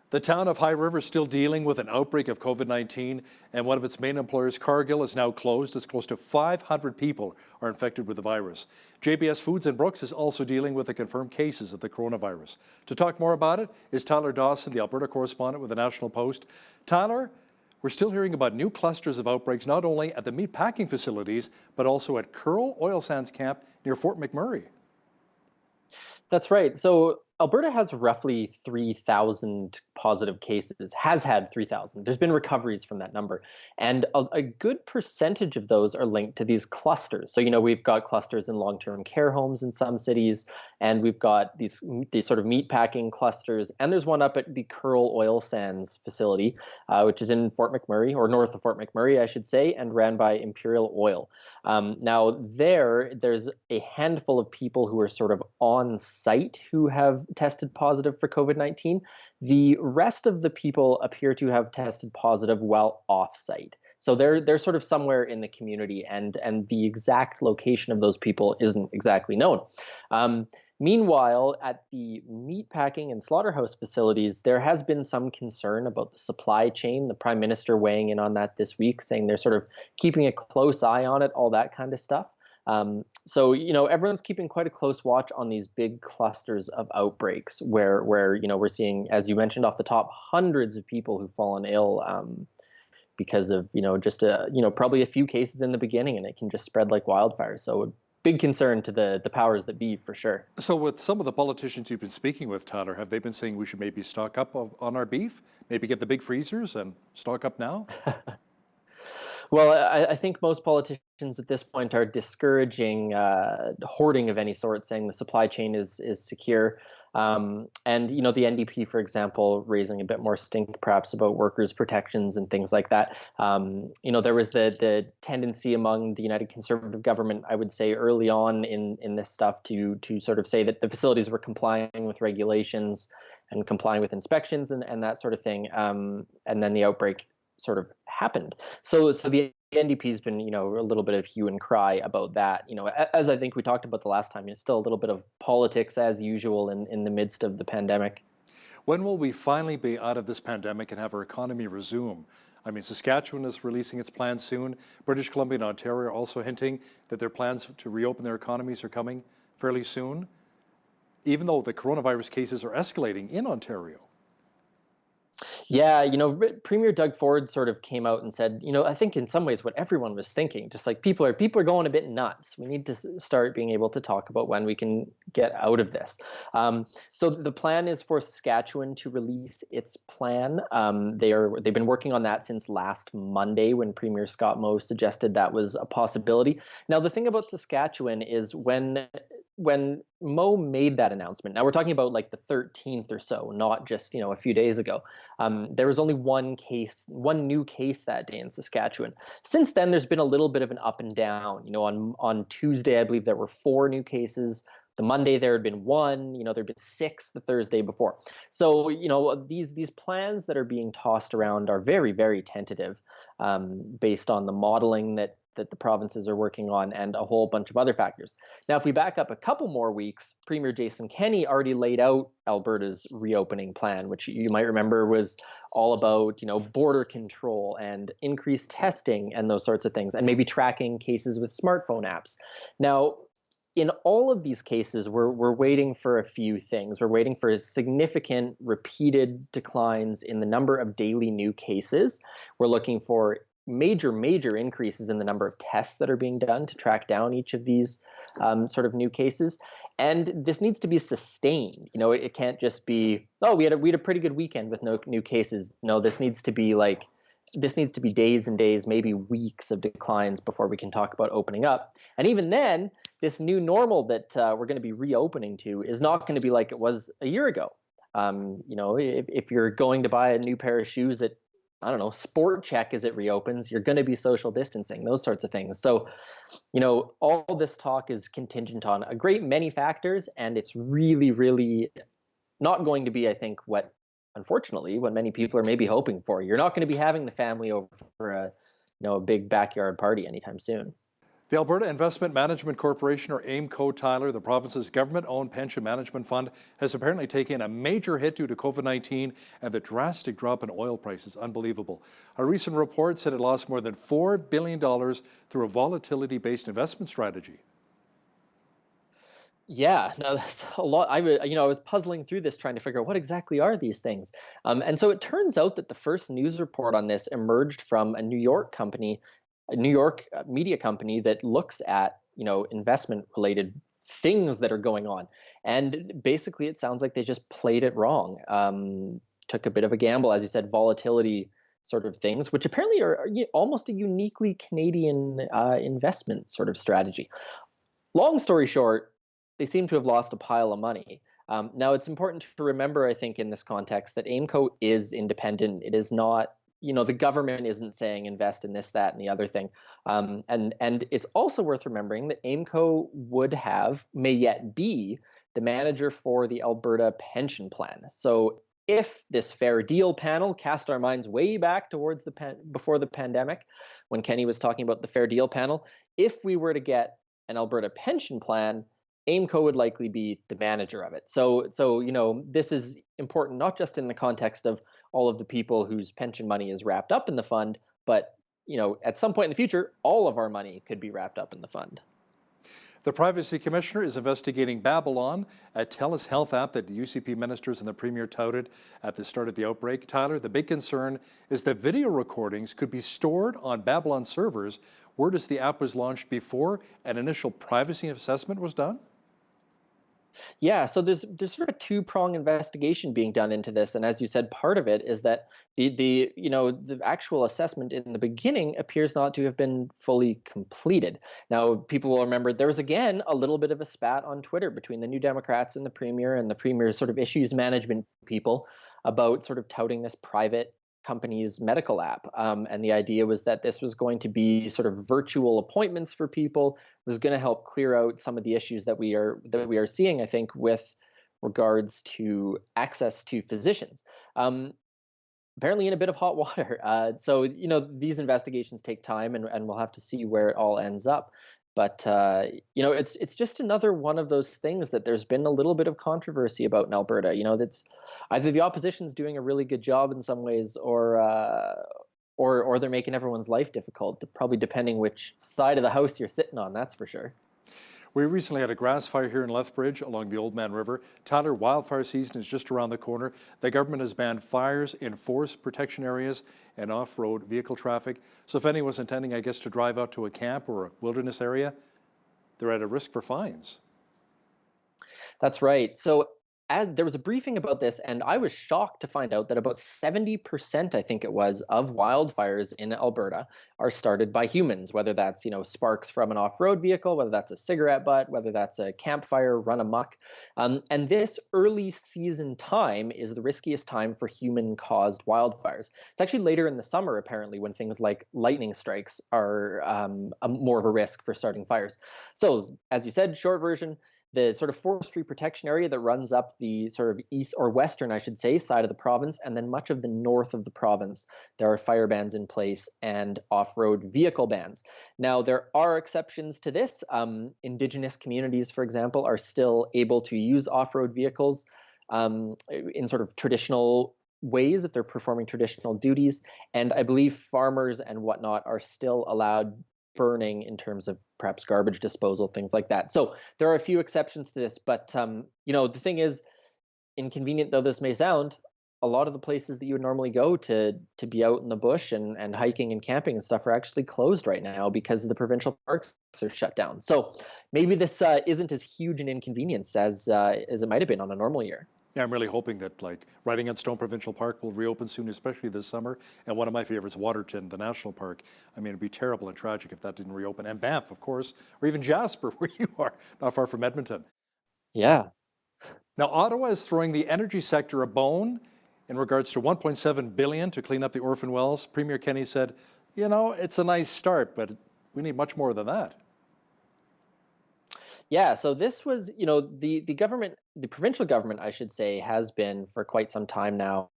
The town of High River is still dealing with an outbreak of COVID-19, and one of its main employers, Cargill, is now closed as close to 500 people are infected with the virus. JBS Foods in Brooks is also dealing with the confirmed cases of the coronavirus. To talk more about it is Tyler Dawson, the Alberta correspondent with the National Post. Tyler, we're still hearing about new clusters of outbreaks not only at the meat packing facilities, but also at Curl Oil Sands Camp near Fort McMurray. That's right. So Alberta has roughly 3,000 positive cases, has had 3,000. There's been recoveries from that number. And a good percentage of those are linked to these clusters. So, we've got clusters in long-term care homes in some cities, and we've got these sort of meatpacking clusters. And there's one up at the Curl Oil Sands facility, which is in Fort McMurray, or north of Fort McMurray, I should say, and ran by Imperial Oil. Now, there's a handful of people who are sort of on site who have tested positive for COVID-19. The rest of the people appear to have tested positive while off-site. So they're sort of somewhere in the community, and the exact location of those people isn't exactly known. Meanwhile, at the meatpacking and slaughterhouse facilities, there has been some concern about the supply chain. The Prime Minister weighing in on that this week, saying they're sort of keeping a close eye on it, all that kind of stuff. So, everyone's keeping quite a close watch on these big clusters of outbreaks where we're seeing, as you mentioned off the top, hundreds of people who've fallen ill because of, just probably a few cases in the beginning, and it can just spread like wildfire. So big concern to the powers that be, for sure. So with some of the politicians you've been speaking with, Tyler, have they been saying we should maybe stock up on our beef? Maybe get the big freezers and stock up now? Well, I think most politicians at this point are discouraging hoarding of any sort, saying the supply chain is secure. And, the NDP, for example, raising a bit more stink perhaps about workers' protections and things like that. There was the tendency among the United Conservative government, I would say, early on in this stuff to sort of say that the facilities were complying with regulations and complying with inspections and that sort of thing. And then the outbreak sort of happened. So the NDP's been, a little bit of hue and cry about that. As I think we talked about the last time, it's still a little bit of politics as usual in the midst of the pandemic. When will we finally be out of this pandemic and have our economy resume? I mean, Saskatchewan is releasing its plans soon. British Columbia and Ontario are also hinting that their plans to reopen their economies are coming fairly soon, even though the coronavirus cases are escalating in Ontario. Yeah, Premier Doug Ford sort of came out and said, I think in some ways what everyone was thinking, just like people are going a bit nuts. We need to start being able to talk about when we can get out of this. So the plan is for Saskatchewan to release its plan. They've been working on that since last Monday, when Premier Scott Moe suggested that was a possibility. Now, the thing about Saskatchewan is when Moe made that announcement, now we're talking about like the 13th or so, not just, a few days ago, there was only one new case that day in Saskatchewan. Since then, there's been a little bit of an up and down. On Tuesday, I believe there were 4 new cases. The Monday there had been 1, there had been 6 the Thursday before. So, these plans that are being tossed around are very, very tentative, based on the modeling that the provinces are working on and a whole bunch of other factors. Now, if we back up a couple more weeks, Premier Jason Kenney already laid out Alberta's reopening plan, which you might remember was all about, border control and increased testing and those sorts of things, and maybe tracking cases with smartphone apps. Now, in all of these cases, we're waiting for a few things. We're waiting for significant repeated declines in the number of daily new cases. We're looking for major increases in the number of tests that are being done to track down each of these sort of new cases. And this needs to be sustained. It can't just be, we had a pretty good weekend with no new cases. No, this needs to be days and days, maybe weeks of declines before we can talk about opening up. And even then, this new normal that we're going to be reopening to is not going to be like it was a year ago. If you're going to buy a new pair of shoes at, Sport Check as it reopens, you're going to be social distancing, those sorts of things. So, all this talk is contingent on a great many factors, and it's really, really not going to be, I think, unfortunately, what many people are maybe hoping for. You're not going to be having the family over for a big backyard party anytime soon. The Alberta Investment Management Corporation, or AIMCO, Tyler, the province's government-owned pension management fund, has apparently taken a major hit due to COVID-19 and the drastic drop in oil prices. Unbelievable. A recent report said it lost more than $4 billion through a volatility-based investment strategy. Yeah, no, that's a lot. I was puzzling through this, trying to figure out what exactly are these things. And so it turns out that the first news report on this emerged from a New York company, a New York media company that looks at, investment related things that are going on. And basically, it sounds like they just played it wrong. Took a bit of a gamble, as you said, volatility sort of things, which apparently are almost a uniquely Canadian investment sort of strategy. Long story short, they seem to have lost a pile of money. Now, it's important to remember, I think, in this context, that AIMCO is independent. It is not, the government isn't saying invest in this, that, and the other thing. And it's also worth remembering that AIMCO may yet be the manager for the Alberta pension plan. So if this fair deal panel cast our minds way back towards before the pandemic, when Kenny was talking about the fair deal panel, if we were to get an Alberta pension plan, AIMCO would likely be the manager of it. So this is important not just in the context of all of the people whose pension money is wrapped up in the fund, but at some point in the future, all of our money could be wrapped up in the fund. The Privacy Commissioner is investigating Babylon, a telehealth app that the UCP ministers and the Premier touted at the start of the outbreak. Tyler, the big concern is that video recordings could be stored on Babylon servers. Word is the app was launched before an initial privacy assessment was done? Yeah, so there's sort of a two-prong investigation being done into this, and as you said, part of it is that the actual assessment in the beginning appears not to have been fully completed. Now, people will remember there was again a little bit of a spat on Twitter between the New Democrats and the Premier's sort of issues management people about sort of touting this private company's medical app. And the idea was that this was going to be sort of virtual appointments for people, was going to help clear out some of the issues that we are seeing, I think, with regards to access to physicians. Apparently in a bit of hot water. So these investigations take time, and we'll have to see where it all ends up. But it's just another one of those things that there's been a little bit of controversy about in Alberta. That's either the opposition's doing a really good job in some ways, or they're making everyone's life difficult. Probably depending which side of the house you're sitting on. That's for sure. We recently had a grass fire here in Lethbridge along the Oldman River. Tyler, wildfire season is just around the corner. The government has banned fires in forest protection areas and off-road vehicle traffic. So if anyone's intending, I guess, to drive out to a camp or a wilderness area, they're at a risk for fines. That's right. So there was a briefing about this, and I was shocked to find out that about 70%, I think it was, of wildfires in Alberta are started by humans, whether that's, sparks from an off-road vehicle, whether that's a cigarette butt, whether that's a campfire run amok. And this early season time is the riskiest time for human-caused wildfires. It's actually later in the summer, apparently, when things like lightning strikes are more of a risk for starting fires. So, as you said, short version, the sort of forestry protection area that runs up the sort of east or western, I should say, side of the province, and then much of the north of the province, there are fire bans in place and off-road vehicle bans. Now, there are exceptions to this. Indigenous communities, for example, are still able to use off-road vehicles in sort of traditional ways if they're performing traditional duties. And I believe farmers and whatnot are still allowed burning in terms of perhaps garbage disposal, things like that. So there are a few exceptions to this, but the thing is, inconvenient though this may sound, a lot of the places that you would normally go to be out in the bush and hiking and camping and stuff are actually closed right now because the provincial parks are shut down. So maybe this isn't as huge an inconvenience as it might have been on a normal year. Yeah, I'm really hoping that Riding on Stone Provincial Park will reopen soon, especially this summer. And one of my favorites, Waterton, the national park. I mean, it'd be terrible and tragic if that didn't reopen. And Banff, of course, or even Jasper, where you are, not far from Edmonton. Yeah. Now, Ottawa is throwing the energy sector a bone in regards to $1.7 billion to clean up the orphan wells. Premier Kenny said, it's a nice start, but we need much more than that. Yeah, so this was, the government, the provincial government, I should say, has been for quite some time now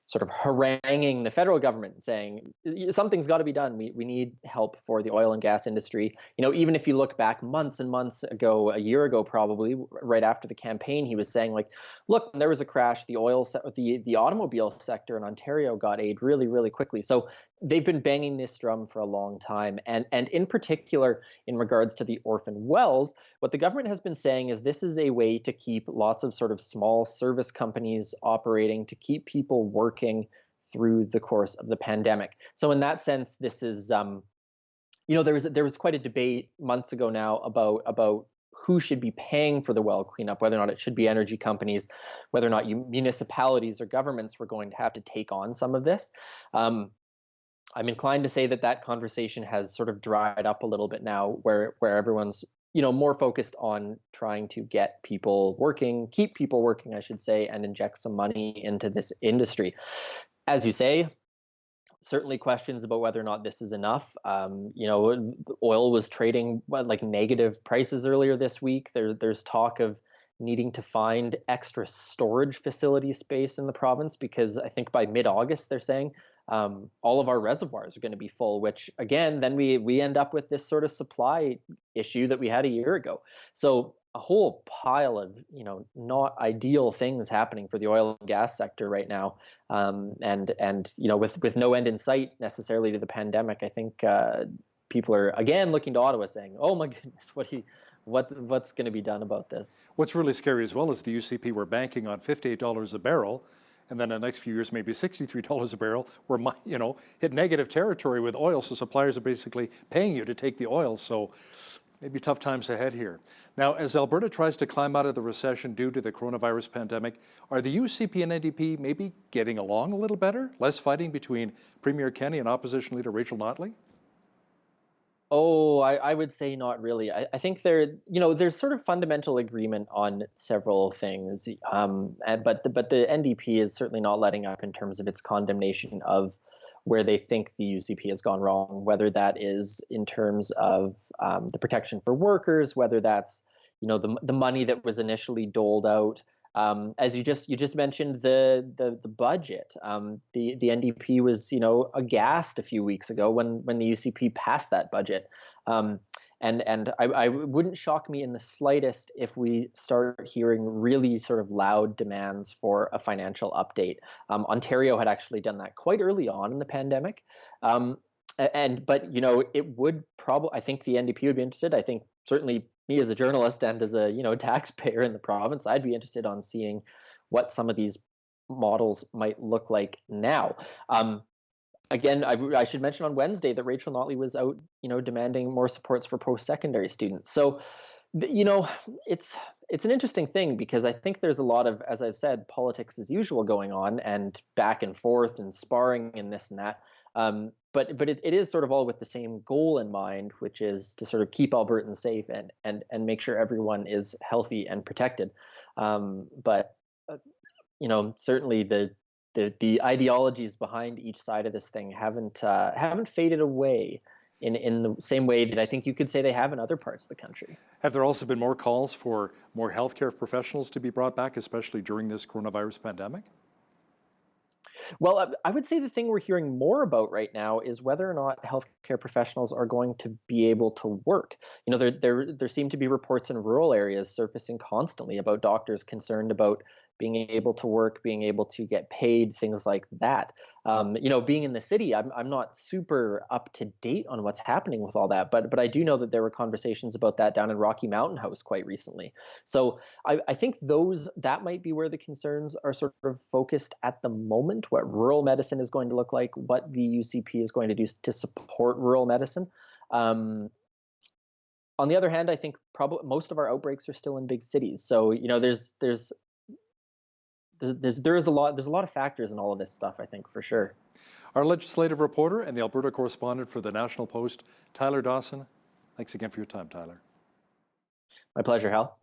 sort of haranguing the federal government, saying something's got to be done. We need help for the oil and gas industry. Even if you look back months and months ago, a year ago probably, right after the campaign, he was saying like, look, when there was a crash, the automobile sector in Ontario got aid really, really quickly. So they've been banging this drum for a long time. And in particular, in regards to the orphan wells, what the government has been saying is this is a way to keep lots of sort of small service companies operating, to keep people working through the course of the pandemic. So in that sense, this is, there was quite a debate months ago now about who should be paying for the well cleanup, whether or not it should be energy companies, whether or not municipalities or governments were going to have to take on some of this. I'm inclined to say that conversation has sort of dried up a little bit now, where everyone's more focused on trying to get people working, keep people working, I should say, and inject some money into this industry. As you say, certainly questions about whether or not this is enough. Oil was trading like negative prices earlier this week. There's talk of needing to find extra storage facility space in the province, because I think by mid-August they're saying all of our reservoirs are going to be full, which again, then we end up with this sort of supply issue that we had a year ago. So a whole pile of not ideal things happening for the oil and gas sector right now, and with no end in sight necessarily to the pandemic. I think people are again looking to Ottawa, saying, "Oh my goodness, what's going to be done about this?" What's really scary as well is the UCP were banking on $58 a barrel, and then the next few years maybe $63 a barrel. We're hit negative territory with oil, so suppliers are basically paying you to take the oil. So maybe tough times ahead here. Now, as Alberta tries to climb out of the recession due to the coronavirus pandemic, are the UCP and NDP maybe getting along a little better? Less fighting between Premier Kenney and Opposition Leader Rachel Notley? Oh, I would say not really. I think there's sort of fundamental agreement on several things, but the NDP is certainly not letting up in terms of its condemnation of where they think the UCP has gone wrong, whether that is in terms of the protection for workers, whether that's the money that was initially doled out. As you just mentioned, the budget. The NDP was aghast a few weeks ago when the UCP passed that budget. And I wouldn't shock me in the slightest if we start hearing really sort of loud demands for a financial update. Ontario had actually done that quite early on in the pandemic. But it would probably, I think the NDP would be interested. I think certainly me as a journalist and as a taxpayer in the province, I'd be interested on seeing what some of these models might look like now. Again, I should mention on Wednesday that Rachel Notley was out, demanding more supports for post-secondary students. So, it's an interesting thing, because I think there's a lot of, as I've said, politics as usual going on, and back and forth and sparring and this and that. But it is sort of all with the same goal in mind, which is to sort of keep Albertans safe and make sure everyone is healthy and protected. Certainly the ideologies behind each side of this thing haven't faded away in the same way that I think you could say they have in other parts of the country. Have there also been more calls for more healthcare professionals to be brought back, especially during this coronavirus pandemic? Well, I would say the thing we're hearing more about right now is whether or not healthcare professionals are going to be able to work. There seem to be reports in rural areas surfacing constantly about doctors concerned about being able to work, being able to get paid, things like that. Being in the city, I'm not super up to date on what's happening with all that, but I do know that there were conversations about that down in Rocky Mountain House quite recently. So I think that might be where the concerns are sort of focused at the moment, what rural medicine is going to look like, what the UCP is going to do to support rural medicine. On the other hand, I think probably most of our outbreaks are still in big cities. So, there's a lot of factors in all of this stuff, I think, for sure. Our legislative reporter and the Alberta correspondent for the National Post, Tyler Dawson. Thanks again for your time, Tyler. My pleasure, Hal.